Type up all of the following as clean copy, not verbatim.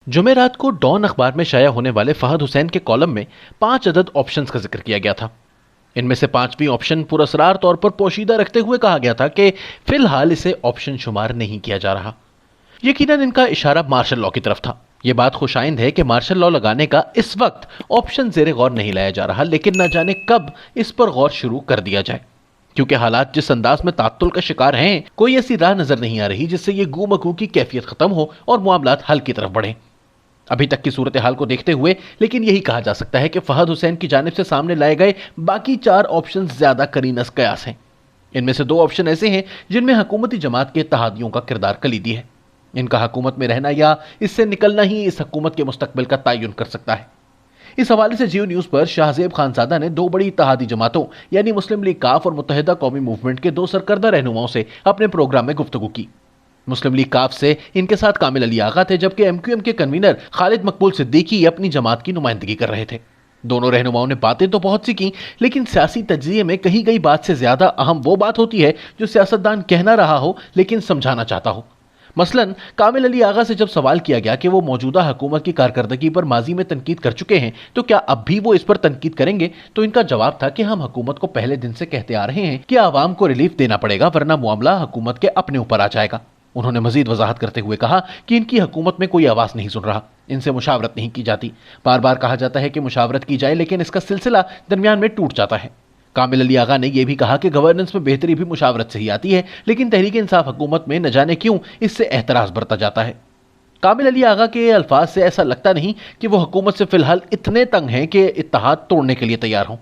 जुमेरात को डॉन अखबार में शाया होने वाले फहद हुसैन के कॉलम में 5 अदद ऑप्शंस का जिक्र किया गया था। इनमें से 5वीं ऑप्शन पुरस्कार तौर पर पोशीदा रखते हुए कहा गया था कि फिलहाल इसे ऑप्शन शुमार नहीं किया जा रहा। यकीनन इनका इशारा मार्शल लॉ की तरफ था। यह बात खुशाइंद है कि मार्शल लॉ लगाने का इस वक्त ऑप्शन जेरे गौर नहीं लाया जा रहा, लेकिन न जाने कब इस पर गौर शुरू कर दिया जाए, क्योंकि हालात जिस अंदाज में तात्तुल का शिकार हैं, कोई ऐसी राह नजर नहीं आ रही जिससे ये गू-मगू की कैफियत खत्म हो और मामलात हल की तरफ बढ़े। अभी तक की सूरत हाल को देखते हुए लेकिन यही कहा जा सकता है कि फहद हुसैन की जानिब से सामने लाए गए बाकी 4 ऑप्शन ज्यादा करीनस कयास हैं। इनमें से 2 ऑप्शन ऐसे हैं जिनमें हुकूमती जमात के इत्तेहादियों का किरदार कलीदी है। इनका हुकूमत में रहना या इससे निकलना ही इस हुकूमत के मुस्तकबिल का तयन कर सकता है। इस हवाले से जियो न्यूज पर शाहजेब खानजादा ने 2 बड़ी इत्तेहादी जमातों यानी मुस्लिम लीग काफ और मुत्तहिदा कौमी मूवमेंट के 2 सरकर्दा रहनुमाओं से अपने प्रोग्राम में गुफ्तगू की। मुस्लिम लीग काफ से इनके साथ कामिल अली आगा थे, जबकि एमक्यूएम के कन्वीनर खालिद मकबूल सिद्दीकी अपनी जमात की नुमाइंदगी कर रहे थे। दोनों रहनुमाओं ने बातें तो बहुत सी की, लेकिन सियासी तज्जिये में कही गई बात से ज्यादा अहम वो बात होती है जो सियासतदान कहना रहा हो लेकिन समझाना चाहता हो। मसलन कामिल अली आगा से जब सवाल किया गया कि वो मौजूदा हुकूमत की कारकर्दगी पर माजी में तनकीद कर चुके हैं तो क्या अब भी वो इस पर तनकीद करेंगे, तो इनका जवाब था कि हम हुकूमत को पहले दिन से कहते आ रहे हैं कि आवाम को रिलीफ देना पड़ेगा, वरना मामला हुकूमत के अपने ऊपर आ जाएगा। उन्होंने मजीद वजाहत करते हुए कहा कि इनकी हुकूमत में कोई आवाज नहीं सुन रहा, इनसे मुशावरत नहीं की जाती। बार बार कहा जाता है कि मुशावरत की जाए, लेकिन इसका सिलसिला दरमियान में टूट जाता है। कामिल अली आगा ने यह भी कहा कि गवर्नेंस में बेहतरी भी मुशावरत से ही आती है, लेकिन तहरीक इंसाफ हुकूमत में न जाने क्यों इससे एहतराज बरता जाता है। कामिल अली आगा के अल्फाज से ऐसा लगता नहीं कि वो हुकूमत से फिलहाल इतने तंग हैं कि इत्तेहाद तोड़ने के लिए तैयार हों।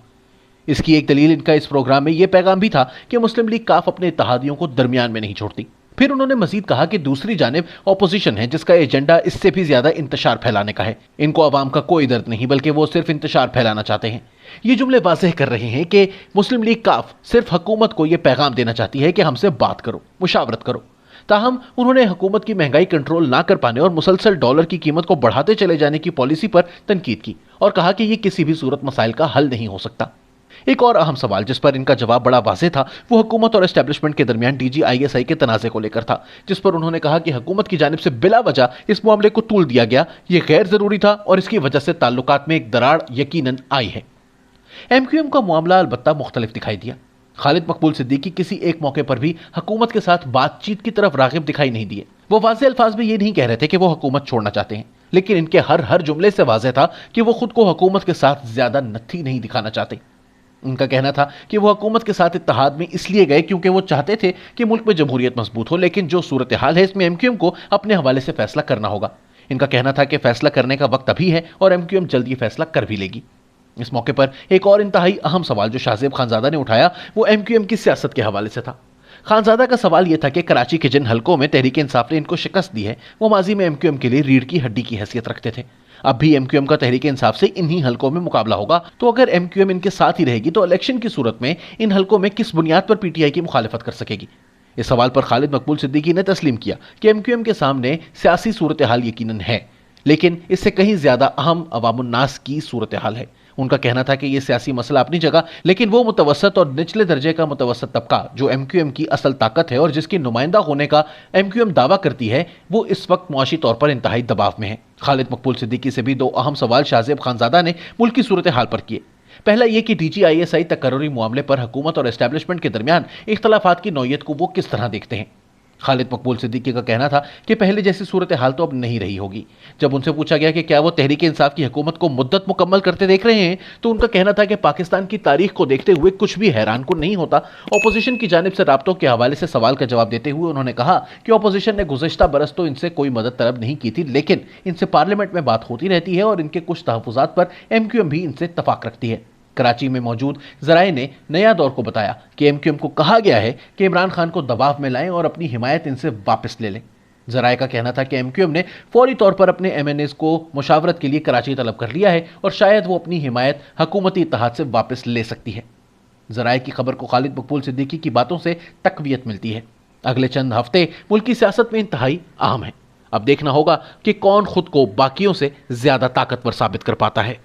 इसकी एक दलील इनका इस प्रोग्राम में यह पैगाम भी था कि मुस्लिम लीग काफ अपने इत्तेहादियों को दरमियान में नहीं छोड़ती। फिर उन्होंने मजीद कहा कि दूसरी जानिब ऑपोजिशन है जिसका एजेंडा इससे भी ज्यादा इंतशार फैलाने का है। इनको अवाम का कोई दर्द नहीं, बल्कि वो सिर्फ इंतशार फैलाना चाहते हैं। ये जुमले वाज़ेह कर रहे हैं कि मुस्लिम लीग काफ सिर्फ हुकूमत को यह पैगाम देना चाहती है कि हमसे बात करो, मुशावरत करो। ताहम उन्होंने हुकूमत की महंगाई कंट्रोल ना कर पाने और मुसलसल डॉलर की कीमत को बढ़ाते चले जाने की पॉलिसी पर तनकीद की और कहा कि यह किसी भी सूरत मसाइल का हल नहीं हो सकता। एक और अहम सवाल जिस पर इनका जवाब बड़ा वाज़ेह था वो हुकूमत और एस्टेब्लिशमेंट के दरमियान DGISI के तनाज़े को लेकर था, जिस पर उन्होंने कहा कि हुकूमत की जानिब से बिला वजह इस मामले को तूल दिया गया, ये गैर जरूरी था और इसकी वजह से ताल्लुकात में एक दरार यकीनन आई है। एमक्यूएम का मामला अलबत्ता मुख्तलिफ दिखाई दिया। खालिद मकबूल सिद्दीकी किसी एक मौके पर भी हुकूमत के साथ बातचीत की तरफ रागिब दिखाई नहीं दिए। वो वाज़ेह अल्फाज में ये नहीं कह रहे थे कि वो हुकूमत छोड़ना चाहते हैं, लेकिन इनके हर जुमले से वाज़ेह था कि वो खुद को हुकूमत के साथ ज्यादा नत्थी नहीं दिखाना चाहते। उनका कहना था कि वो हुकूमत के साथ इत्तेहाद में इसलिए गए क्योंकि वो चाहते थे कि मुल्क में जमहूरियत मजबूत हो, लेकिन जो सूरत हाल है इसमें एमक्यूएम को अपने हवाले से फैसला करना होगा। इनका कहना था कि फैसला करने का वक्त अभी है और एमक्यूएम जल्द ये फैसला कर भी लेगी। इस मौके पर एक और इंतहाई अहम सवाल जो शाहजेब खानजादा ने उठाया वो एमक्यूएम की सियासत के हवाले से था। खानजादा का सवाल यह था कि कराची के जिन हलकों में तहरीक इंसाफ ने इनको शिकस्त दी है वो माजी में एमक्यूएम के लिए रीढ़ की हड्डी की हैसियत रखते थे। अब भी एमक्यूएम का तहरीक इंसाफ से इन्हीं हलकों में मुकाबला होगा, तो अगर एमक्यूएम इनके साथ ही रहेगी तो इलेक्शन की सूरत में इन हलकों में किस बुनियाद पर पीटीआई की मुखालिफत कर सकेगी। इस सवाल पर खालिद मकबूल सिद्दीकी ने तस्लीम किया कि एमक्यूएम के सामने सियासी सूरत हाल यकीनन है, लेकिन इससे कहीं ज्यादा अहम अवामुन्नास की सूरत हाल है। उनका कहना था कि यह सियासी मसला अपनी जगह, लेकिन वो मुतवसत और निचले दर्जे का मुतवसत तबका जो एमक्यूएम की असल ताकत है और जिसकी नुमाइंदा होने का एमक्यूएम दावा करती है, वो इस वक्त मुआशी तौर पर इंतहाई दबाव में है। खालिद मकबूल सिद्दीकी से भी 2 अहम सवाल शाहजेब खानजादा ने मुल्क की सूरत हाल पर किए। पहला यह कि DGISI तकर्रुरी मामले पर हुकूमत और एस्टेब्लिशमेंट के दरमियान इख्तलाफात की नौयत को वो किस तरह देखते हैं। खालिद मकबूल सिद्दीकी का कहना था कि पहले जैसी सूरत हाल तो अब नहीं रही होगी। जब उनसे पूछा गया कि क्या वो तहरीक इंसाफ की हुकूमत को मुद्दत मुकम्मल करते देख रहे हैं, तो उनका कहना था कि पाकिस्तान की तारीख को देखते हुए कुछ भी हैरान को नहीं होता। अपोजिशन की जानिब से राब्तों के हवाले से सवाल का जवाब देते हुए उन्होंने कहा कि अपोजिशन ने गुज़श्ता बरस तो इनसे कोई मदद तलब नहीं की थी, लेकिन इनसे पार्लियामेंट में बात होती रहती है और इनके कुछ तहफ़्फ़ुज़ात पर एमक्यूएम भी इनसे इत्तफ़ाक़ रखती है। कराची में मौजूद ज़राए ने नया दौर को बताया कि एमक्यूएम को कहा गया है कि इमरान खान को दबाव में लाएं और अपनी हिमायत इनसे वापस ले लें। ज़राए का कहना था कि एमक्यूएम ने फौरी तौर पर अपने MNAs को मुशावरत के लिए कराची तलब कर लिया है और शायद वो अपनी हिमायत हुकूमती इत्तेहाद से वापस ले सकती है। ज़राए की खबर को खालिद मकबूल सिद्दीकी की बातों से तक़वियत मिलती है। अगले चंद हफ्ते मुल्क की सियासत में इंतहाई अहम है। अब देखना होगा कि कौन खुद को बाकियों से ज्यादा ताकतवर साबित कर पाता है।